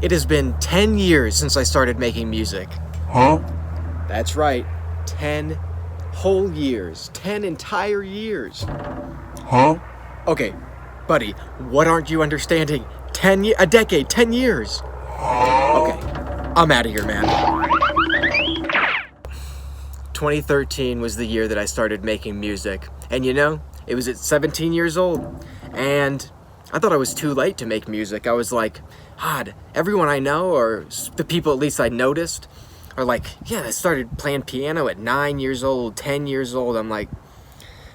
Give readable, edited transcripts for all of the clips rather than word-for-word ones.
It has been 10 years since I started making music. Huh? That's right, 10 whole years. 10 entire years. Huh? Okay, buddy, what aren't you understanding? A decade, 10 years. Okay, I'm out of here, man. 2013 was the year that I started making music. And you know, it was at 17 years old. And I thought I was too late to make music. I was like, God, everyone I know, or the people at least I noticed, are like, yeah, I started playing piano at 9 years old, 10 years old. I'm like,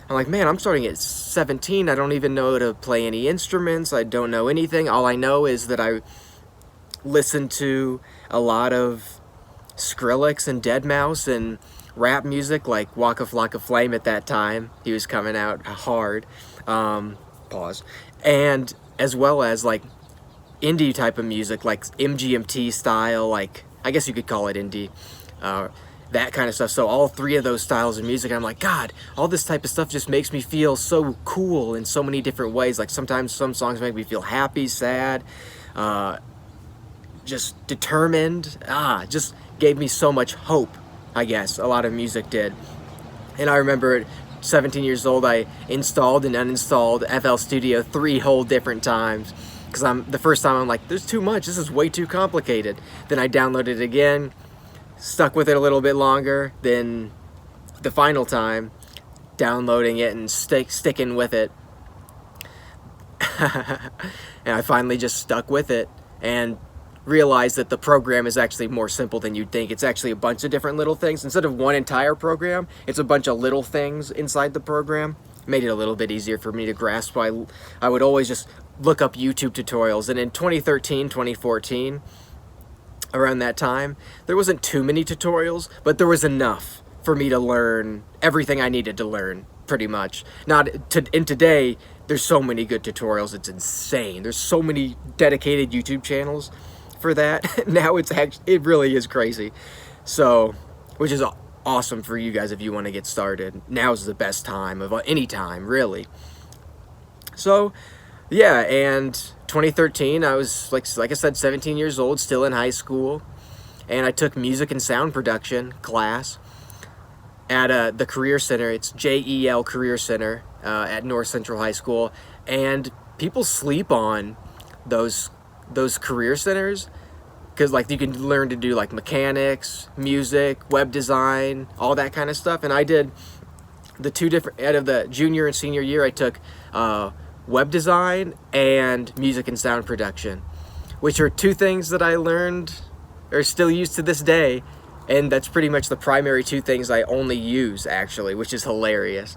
man, I'm starting at 17. I don't even know how to play any instruments. I don't know anything. All I know is that I listened to a lot of Skrillex and Deadmau5 and rap music like Waka Flocka Flame at that time. He was coming out hard. Pause. And as well as like indie type of music, like MGMT style, like I guess you could call it indie. That kind of stuff. So all three of those styles of music, I'm like, God, all this type of stuff just makes me feel so cool in so many different ways. Like sometimes some songs make me feel happy, sad, just determined. Just gave me so much hope, I guess. A lot of music did. And I remember at 17 years old, I installed and uninstalled FL Studio 3 whole different times. Because the first time I'm like, there's too much, this is way too complicated. Then I downloaded it again, stuck with it a little bit longer, then the final time, downloading it and sticking with it. And I finally just stuck with it and realized that the program is actually more simple than you'd think. It's actually a bunch of different little things. Instead of one entire program, it's a bunch of little things inside the program. Made it a little bit easier for me to grasp. I would always just look up YouTube tutorials, and in 2013, 2014, around that time, there wasn't too many tutorials, but there was enough for me to learn everything I needed to learn, pretty much. And today, there's so many good tutorials, it's insane. There's so many dedicated YouTube channels for that. Now it really is crazy. So, which is awesome for you guys if you want to get started. Now's the best time of any time, really. So, yeah, and 2013, I was, like I said, 17 years old, still in high school, and I took music and sound production class at the Career Center. It's JEL Career Center at North Central High School, and people sleep on those career centers because like you can learn to do like mechanics, music, web design, all that kind of stuff. And I did the two different, out of the junior and senior year, I took web design and music and sound production, which are two things that I learned or still use to this day, and that's pretty much the primary two things I only use, actually, which is hilarious.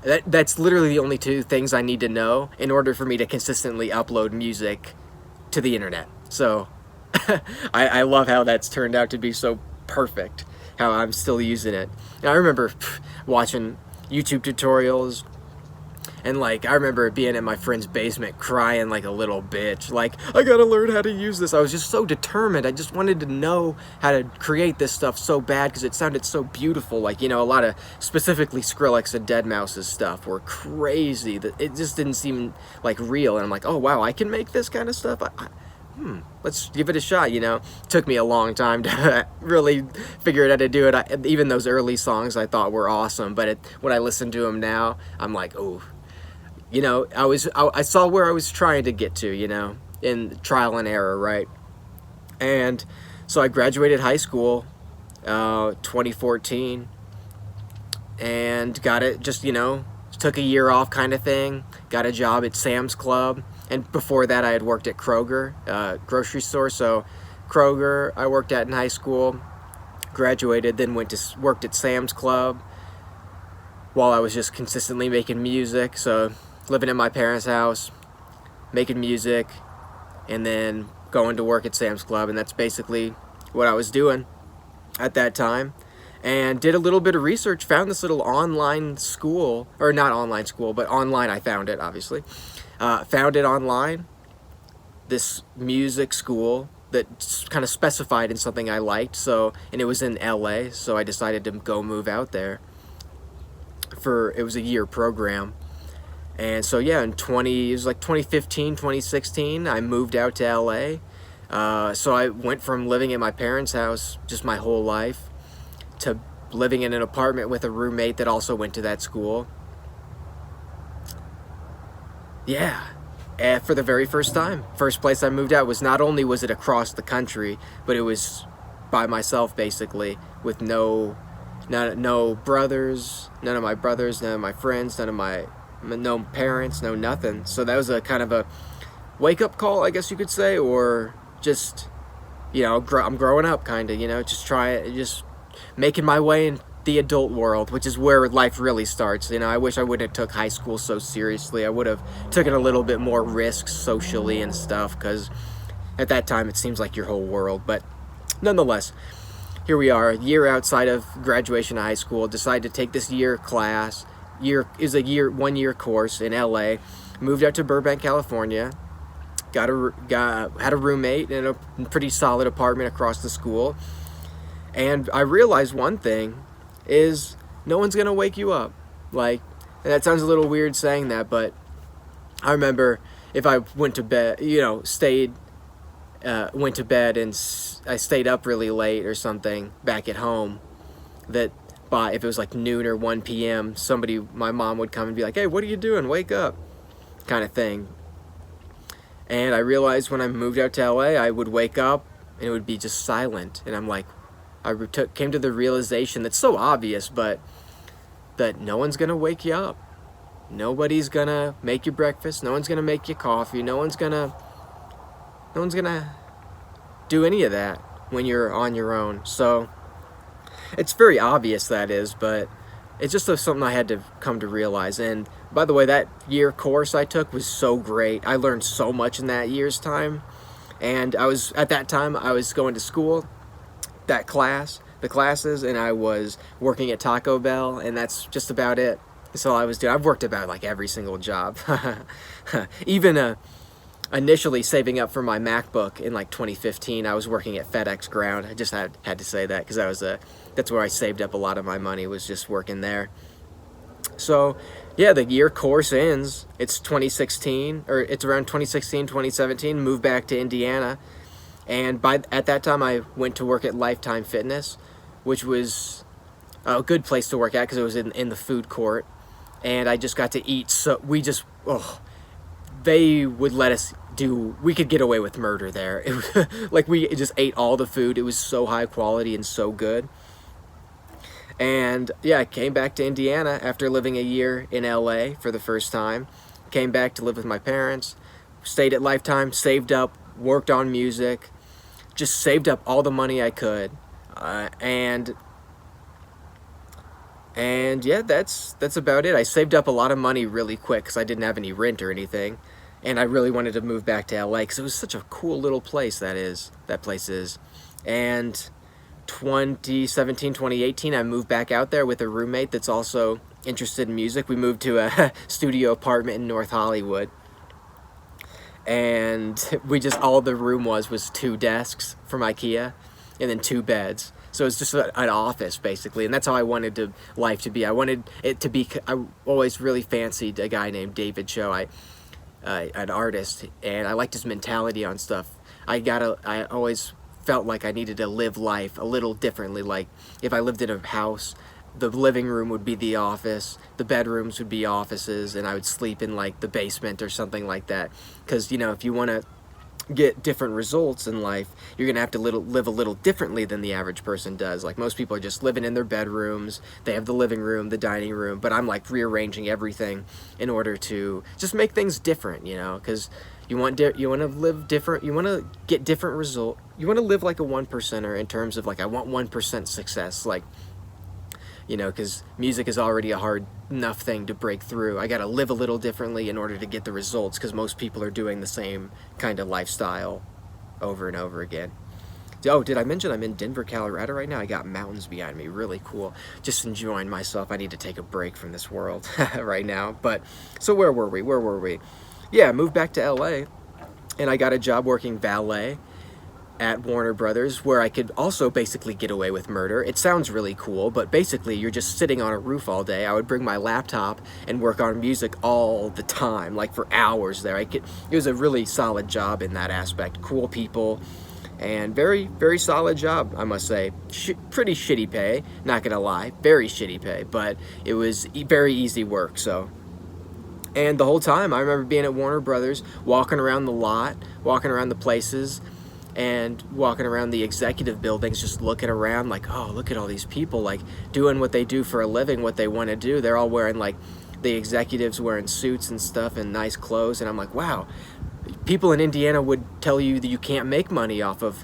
That's literally the only two things I need to know in order for me to consistently upload music to the internet. So I love how that's turned out to be so perfect, how I'm still using it. And I remember watching YouTube tutorials, and like I remember being in my friend's basement crying like a little bitch, like I gotta learn how to use this. I was just so determined. I just wanted to know how to create this stuff so bad because it sounded so beautiful. Like, you know, a lot of specifically Skrillex and Deadmau5's stuff were crazy. That it just didn't seem like real. And I'm like, oh wow, I can make this kind of stuff. Let's give it a shot, you know. Took me a long time to really figure out how to do it. Even those early songs I thought were awesome, but when I listen to them now, I'm like, oh. You know, I saw where I was trying to get to, you know, in trial and error, right? And so I graduated high school, 2014, and got it, just, you know, took a year off kind of thing, got a job at Sam's Club, and before that I had worked at Kroger, grocery store. So Kroger I worked at in high school, graduated, then worked at Sam's Club while I was just consistently making music. So living in my parents' house, making music, and then going to work at Sam's Club, and that's basically what I was doing at that time. And did a little bit of research, found this little online school, or not online school, but online I found it, obviously. Found it online, this music school that kind of specified in something I liked, and it was in LA, so I decided to go move out there. It was a year program. And so yeah, it was like 2015, 2016, I moved out to LA. So I went from living in my parents' house just my whole life to living in an apartment with a roommate that also went to that school. Yeah. And for the very first time, first place I moved out was, not only was it across the country, but it was by myself basically, with no brothers, none of my brothers, none of my friends, no parents, no nothing. So that was a kind of a wake up call, I guess you could say, or just, I'm growing up, kind of, just making my way in the adult world, which is where life really starts. I wish I wouldn't have took high school so seriously. I would have taken a little bit more risks socially and stuff, because at that time it seems like your whole world. But nonetheless, here we are, a year outside of graduation of high school, decided to take this one year course in LA, moved out to Burbank, California, had a roommate in a pretty solid apartment across the school. And I realized one thing is, no one's gonna wake you up. And that sounds a little weird saying that, but I remember if I went to bed, went to bed and I stayed up really late or something back at home, that if it was like noon or 1 p.m., my mom would come and be like, "Hey, what are you doing? Wake up," kind of thing. And I realized when I moved out to LA, I would wake up and it would be just silent. And I'm like, came to the realization that's so obvious, but that no one's gonna wake you up. Nobody's gonna make you breakfast. No one's gonna make you coffee. No one's gonna do any of that when you're on your own. So it's very obvious, that is, but it's just something I had to come to realize. And by the way, that year course I took was so great. I learned so much in that year's time. And at that time I was going to school, the classes, and I was working at Taco Bell, and that's just about it. That's all I was doing. I've worked about like every single job. Even initially saving up for my MacBook in like 2015, I was working at FedEx Ground. I just had to say that, because that's where I saved up a lot of my money, was just working there. So yeah, the year course ends. It's 2016, or it's around 2016, 2017. Moved back to Indiana, and at that time I went to work at Lifetime Fitness, which was a good place to work at because it was in the food court, and I just got to eat. So they would let us we could get away with murder there. It was like, we just ate all the food. It was so high quality and so good. And yeah, I came back to Indiana after living a year in LA for the first time. Came back to live with my parents, stayed at Lifetime, saved up, worked on music, just saved up all the money I could. And yeah, that's about it. I saved up a lot of money really quick because I didn't have any rent or anything. And I really wanted to move back to LA because it was such a cool little place that place is. And 2017, 2018, I moved back out there with a roommate that's also interested in music. We moved to a studio apartment in North Hollywood. And all the room was 2 desks from IKEA and then 2 beds. So it's just an office, basically, and that's how I wanted life to be. I wanted it to be. I always really fancied a guy named David Cho, an artist, and I liked his mentality on stuff. I always felt like I needed to live life a little differently. Like, if I lived in a house, the living room would be the office, the bedrooms would be offices, and I would sleep in like the basement or something like that. Because if you want to get different results in life, you're gonna have to live a little differently than the average person does. Like, most people are just living in their bedrooms, they have the living room, the dining room, but I'm like rearranging everything in order to just make things different, because you want to live different, you want to get different result, you want to live like a 1%er in terms of like, I want 1% success, like, because music is already a hard enough thing to break through. I gotta live a little differently in order to get the results, because most people are doing the same kind of lifestyle over and over again. Oh, did I mention I'm in Denver, Colorado right now? I got mountains behind me, really cool. Just enjoying myself. I need to take a break from this world right now. But, so where were we? Yeah, I moved back to LA, and I got a job working valet at Warner Brothers, where I could also basically get away with murder. It sounds really cool, but basically you're just sitting on a roof all day. I would bring my laptop and work on music all the time, like for hours there. It was a really solid job in that aspect. Cool people, and very, very solid job, I must say. Pretty shitty pay, not gonna lie, very shitty pay, but it was very easy work. So, and the whole time I remember being at Warner Brothers, walking around the lot, walking around the places, and walking around the executive buildings, just looking around like, oh, look at all these people like doing what they do for a living, what they want to do. They're all wearing like, the executives wearing suits and stuff and nice clothes, and I'm like, wow, people in Indiana would tell you that you can't make money off of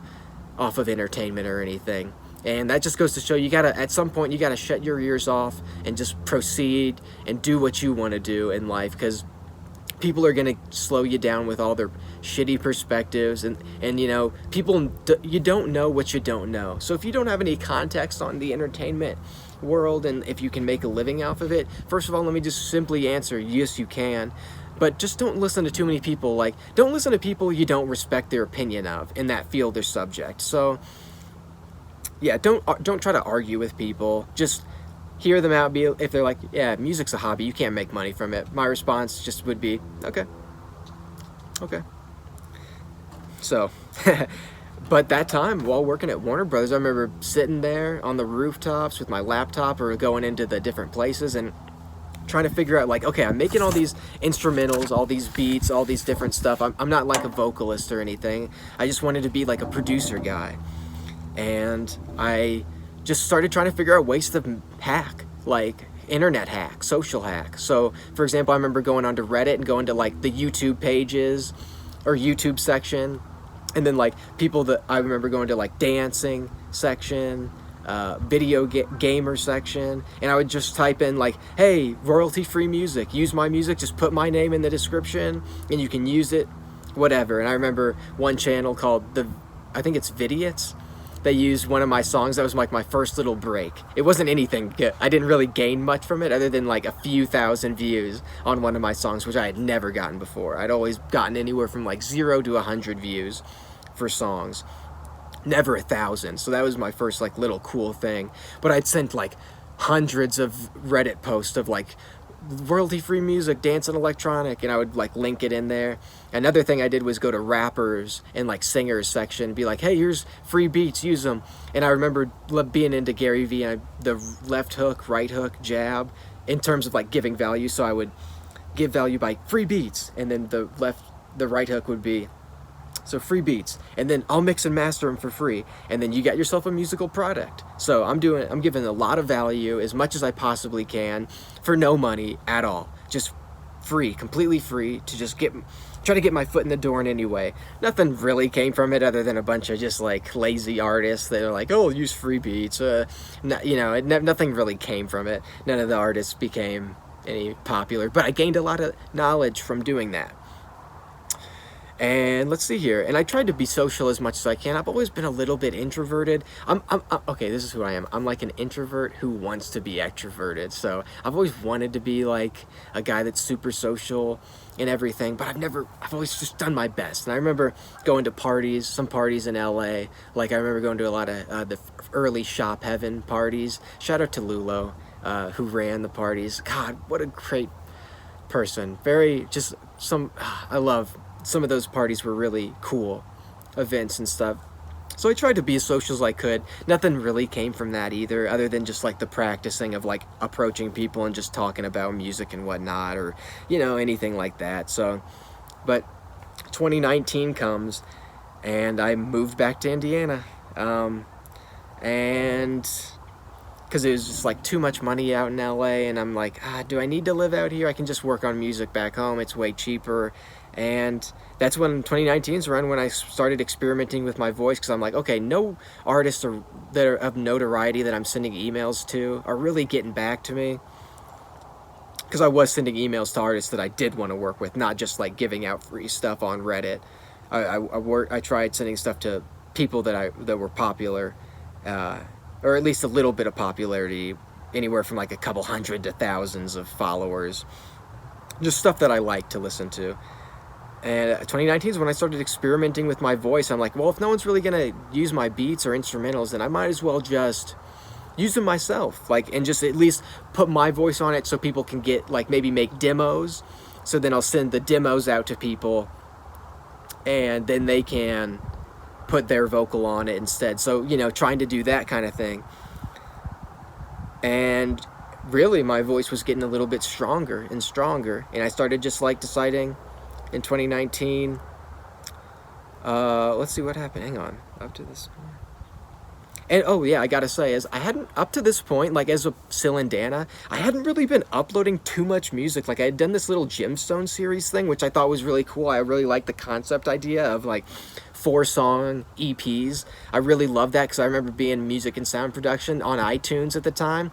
entertainment or anything. And that just goes to show, you gotta, at some point, you gotta shut your ears off and just proceed and do what you want to do in life, because people are gonna slow you down with all their shitty perspectives, and you know, people, you don't know what you don't know. So if you don't have any context on the entertainment world, and if you can make a living off of it, first of all, let me just simply answer, yes, you can. But just don't listen to too many people. Like, don't listen to people you don't respect their opinion of in that field or subject. So yeah, don't try to argue with people. Just hear them out. If they're like, yeah, music's a hobby, you can't make money from it, my response just would be, okay. So but that time, while working at Warner Brothers, I remember sitting there on the rooftops with my laptop or going into the different places and trying to figure out, like, okay, I'm making all these instrumentals, all these beats, all these different stuff. I'm not like a vocalist or anything. I just wanted to be like a producer guy. And I just started trying to figure out ways to hack, like internet hack, social hack. So, for example, I remember going onto Reddit and going to like the YouTube pages or YouTube section. And then like people that I remember going to like dancing section, video gamer section, and I would just type in like, hey, royalty free music, use my music, just put my name in the description and you can use it, whatever. And I remember one channel called I think it's Vidiots. They used one of my songs. That was like my first little break. It wasn't anything good. I didn't really gain much from it other than like a few thousand views on one of my songs, which I had never gotten before. I'd always gotten anywhere from like 0 to 100 views for songs, never 1,000. So that was my first like little cool thing. But I'd sent like hundreds of Reddit posts of like royalty free music, dance and electronic, and I would like link it in there. Another thing I did was go to rappers and like singers section and be like, hey, here's free beats, use them. And I remember being into Gary Vee and the left hook, right hook, jab, in terms of like giving value. So I would give value by free beats, and then the right hook would be, so free beats, and then I'll mix and master them for free, and then you got yourself a musical product. So I'm giving a lot of value, as much as I possibly can, for no money at all, just free, completely free, to just try to get my foot in the door in any way. Nothing really came from it other than a bunch of just like lazy artists that are like, oh, use free beats. Nothing really came from it. None of the artists became any popular, but I gained a lot of knowledge from doing that. And let's see here. And I tried to be social as much as I can. I've always been a little bit introverted. I'm okay, this is who I am. I'm like an introvert who wants to be extroverted. So I've always wanted to be like a guy that's super social and everything, but I've always just done my best. And I remember going to some parties in LA. Like I remember going to a lot of the early Shop Heaven parties. Shout out to Lulo, who ran the parties. God, what a great person. I love some of those parties were really cool events and stuff. So I tried to be as social as I could. Nothing really came from that either, other than just like the practicing of like approaching people and just talking about music and whatnot, or, you know, anything like that. So, but 2019 comes and I moved back to Indiana. And because it was just like too much money out in LA, and I'm like, do I need to live out here? I can just work on music back home. It's way cheaper. And that's when 2019 is around when I started experimenting with my voice, because I'm like, okay, no artists that are of notoriety that I'm sending emails to are really getting back to me. Because I was sending emails to artists that I did want to work with, not just like giving out free stuff on Reddit. I tried sending stuff to people that were popular, or at least a little bit of popularity, anywhere from like a couple hundred to thousands of followers. Just stuff that I like to listen to. And 2019 is when I started experimenting with my voice. I'm like, well, if no one's really gonna use my beats or instrumentals, then I might as well just use them myself, like, and just at least put my voice on it so people can get, like, maybe make demos. So then I'll send the demos out to people, and then they can put their vocal on it instead. So, you know, trying to do that kind of thing. And really, my voice was getting a little bit stronger and stronger. And I started just like deciding in 2019, let's see what happened. Hang on. Up to this point. And oh yeah, I gotta say, as I hadn't, up to this point, like as a Syl and Dana, I hadn't really been uploading too much music. Like I had done this little Gemstone series thing, which I thought was really cool. I really liked the concept idea of like 4-song EPs. I really loved that because I remember being in music and sound production on iTunes at the time,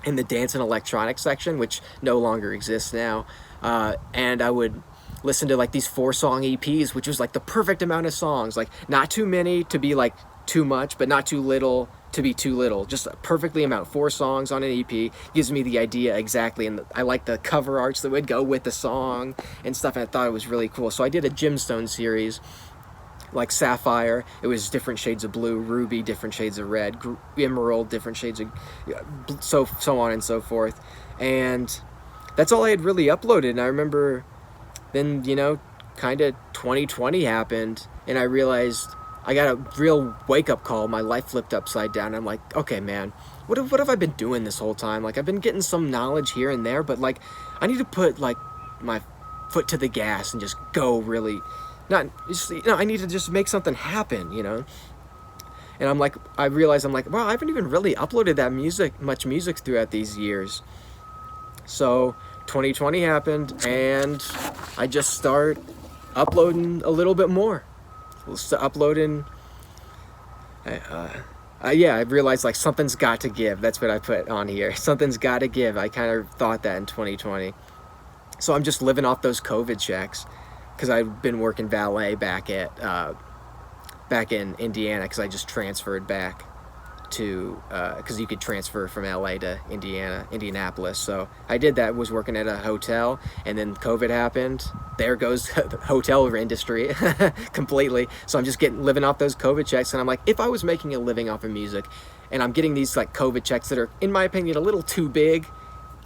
in the dance and electronics section, which no longer exists now. And I would listen to like these 4-song EPs, which was like the perfect amount of songs, like not too many to be like too much, but not too little to be too little. Just a perfectly amount. 4 songs on an EP gives me the idea exactly, and I like the cover arts that would go with the song and stuff, and I thought it was really cool. So I did a Gemstone series, like Sapphire, it was different shades of blue, Ruby, different shades of red, Emerald, different shades of so on and so forth. And that's all I had really uploaded. And I remember then, you know, kind of 2020 happened, and I realized I got a real wake-up call. My life flipped upside down. I'm like, okay, man, what have I been doing this whole time? Like, I've been getting some knowledge here and there, but like, I need to put like my foot to the gas and just go really, not just, you know, I need to just make something happen, you know. And I'm like, I realized, I'm like, wow, I haven't even really uploaded that much music throughout these years. So 2020 happened, and I just start uploading a little bit more. Uploading. Yeah, I realized like something's got to give. That's what I put on here. Something's got to give. I kind of thought that in 2020. So I'm just living off those COVID checks, because I've been working valet back in Indiana, because I just transferred back to, because you could transfer from LA to Indianapolis. So I did that, was working at a hotel, and then COVID happened. There goes the hotel industry completely. So I'm just living off those COVID checks, and I'm like, if I was making a living off of music, and I'm getting these like COVID checks that are, in my opinion, a little too big,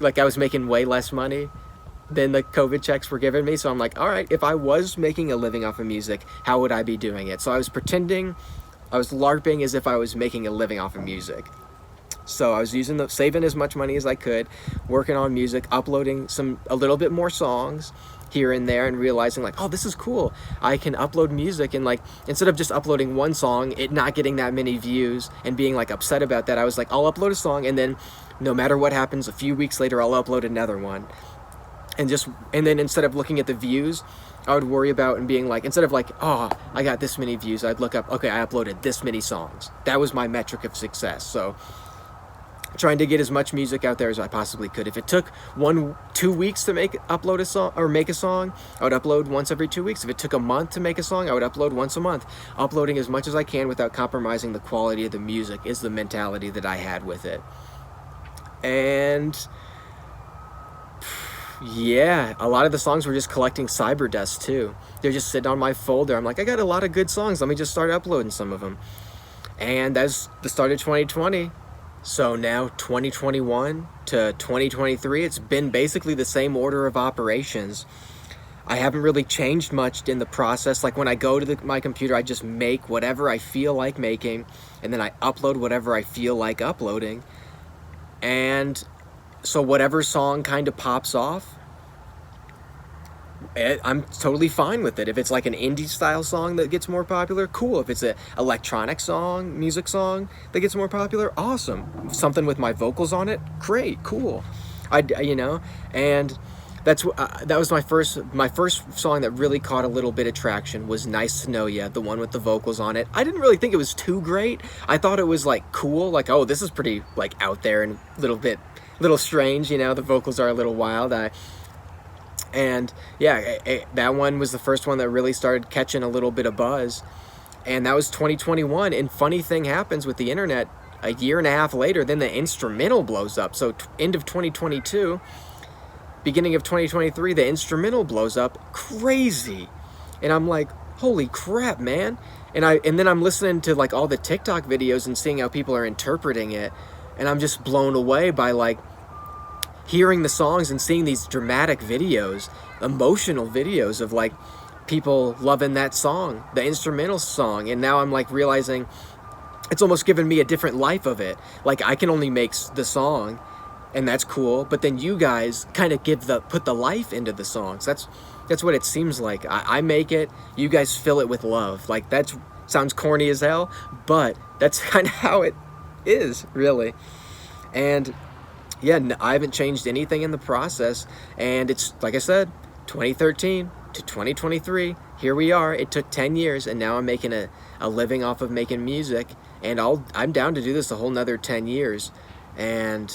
like I was making way less money than the COVID checks were giving me. So I'm like, all right, if I was making a living off of music, how would I be doing it? So I was pretending, I was LARPing as if I was making a living off of music. So I was saving as much money as I could, working on music, uploading a little bit more songs here and there, and realizing like, oh, this is cool. I can upload music, and like, instead of just uploading one song, it not getting that many views and being like upset about that, I was like, I'll upload a song, and then no matter what happens, a few weeks later, I'll upload another one. And then instead of looking at the views, I would worry about and being like, instead of like, oh, I got this many views, I'd look up, okay, I uploaded this many songs. That was my metric of success. So trying to get as much music out there as I possibly could. If it took 2 weeks to upload a song or make a song, I would upload once every 2 weeks. If it took a month to make a song, I would upload once a month. Uploading as much as I can without compromising the quality of the music is the mentality that I had with it. And yeah, a lot of the songs were just collecting cyber dust too. They're just sitting on my folder. I'm like, I got a lot of good songs. Let me just start uploading some of them. And that's the start of 2020. So now 2021 to 2023, it's been basically the same order of operations. I haven't really changed much in the process. Like when I go to my computer, I just make whatever I feel like making, and then I upload whatever I feel like uploading. And so whatever song kind of pops off, I'm totally fine with it. If it's like an indie style song that gets more popular, cool. If it's an electronic song, music song that gets more popular, awesome. Something with my vocals on it, great, cool. And that was my first song that really caught a little bit of traction was Nice to Know Ya, the one with the vocals on it. I didn't really think it was too great. I thought it was like cool, like, oh, this is pretty like out there and little strange, the vocals are a little wild. And yeah, that one was the first one that really started catching a little bit of buzz, and that was 2021. And funny thing happens with the internet, a year and a half later, then the instrumental blows up. So end of 2022, beginning of 2023, the instrumental blows up crazy, and I'm like, holy crap, man. And then I'm listening to like all the TikTok videos and seeing how people are interpreting it, and I'm just blown away by like hearing the songs and seeing these dramatic videos, emotional videos of like people loving that song, the instrumental song, and now I'm like realizing it's almost given me a different life of it. Like I can only make the song, and that's cool, but then you guys kind of put the life into the songs. That's what it seems like. I make it, you guys fill it with love. Like that sounds corny as hell, but that's kind of how it is, really. And yeah, I haven't changed anything in the process, and it's like I said, 2013 to 2023, here we are. It took 10 years, and now I'm making a living off of making music, and I'm down to do this a whole nother 10 years. And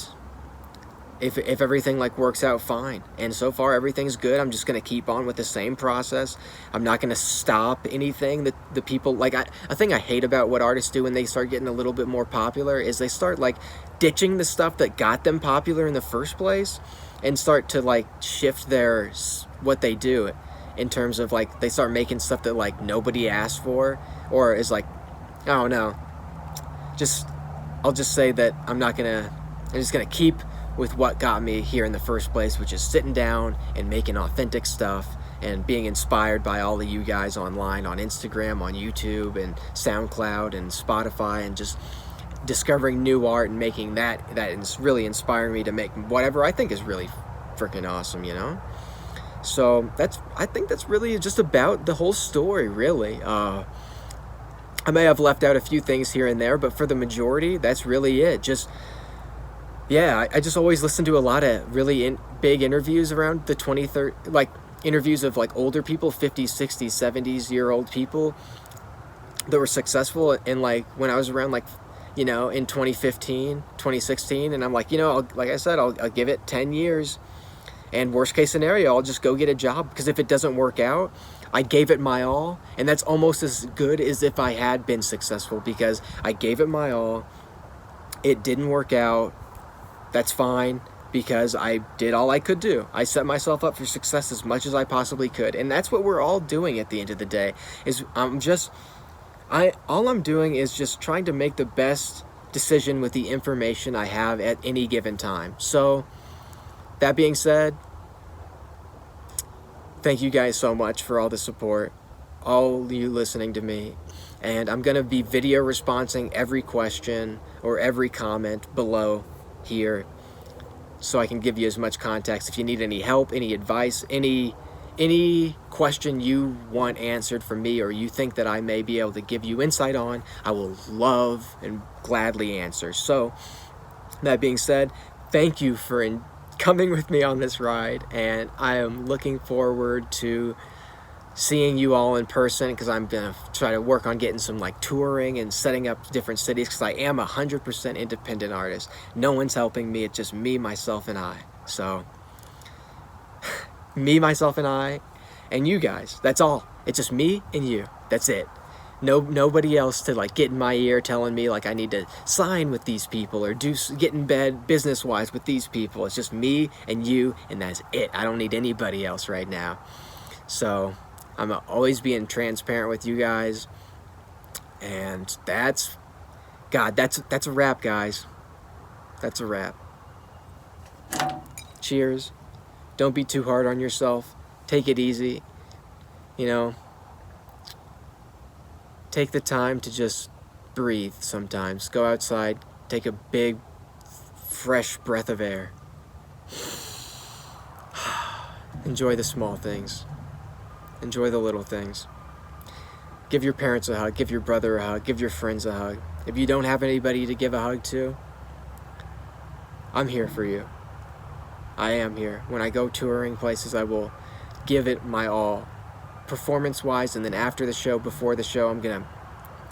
if everything like works out, fine. And so far everything's good. I'm just gonna keep on with the same process. I'm not gonna stop anything that the people like. A thing I hate about what artists do when they start getting a little bit more popular is they start like ditching the stuff that got them popular in the first place, and start to like shift what they do in terms of like they start making stuff that like nobody asked for, or is like, I don't know. I'll just say that I'm just gonna keep with what got me here in the first place, which is sitting down and making authentic stuff and being inspired by all of you guys online, on Instagram, on YouTube, and SoundCloud, and Spotify, and just discovering new art and making that is really inspiring me to make whatever I think is really freaking awesome, you know? So I think that's really just about the whole story, really. I may have left out a few things here and there, but for the majority, that's really it. Yeah, I just always listen to a lot of really big interviews around the 20-30, like interviews of like older people, 50s, 60s, 70s-year-old people that were successful in like when I was around like, you know, in 2015, 2016, and I'm like, you know, like I said, I'll give it 10 years, and worst case scenario, I'll just go get a job, because if it doesn't work out, I gave it my all, and that's almost as good as if I had been successful, because I gave it my all, it didn't work out. That's fine, because I did all I could do. I set myself up for success as much as I possibly could. And that's what we're all doing at the end of the day. All I'm doing is just trying to make the best decision with the information I have at any given time. So, that being said, thank you guys so much for all the support, all you listening to me. And I'm going to be video responding every question or every comment below here, so I can give you as much context. If you need any help, any advice, any question you want answered from me, or you think that I may be able to give you insight on, I will love and gladly answer. So that being said, thank you for coming with me on this ride, and I am looking forward to seeing you all in person, because I'm gonna try to work on getting some like touring and setting up different cities, because I am 100% independent artist. No one's helping me. It's just me, myself, and I. So me, myself, and I, and you guys. That's all. It's just me and you. That's it. Nobody else to like get in my ear telling me like I need to sign with these people or get in bed business-wise with these people. It's just me and you, and that's it. I don't need anybody else right now. So I'm always being transparent with you guys, and that's a wrap, guys. That's a wrap. Cheers. Don't be too hard on yourself. Take it easy. You know, take the time to just breathe sometimes. Go outside, take a big, fresh breath of air. Enjoy the small things. Enjoy the little things. Give your parents a hug, give your brother a hug, give your friends a hug. If you don't have anybody to give a hug to, I'm here for you. I am here. When I go touring places, I will give it my all, performance-wise, and then after the show, before the show, I'm gonna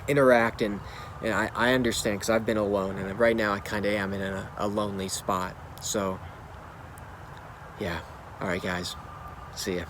interact, and I understand, because I've been alone, and right now I kind of am in a lonely spot. So, yeah. All right, guys. See ya.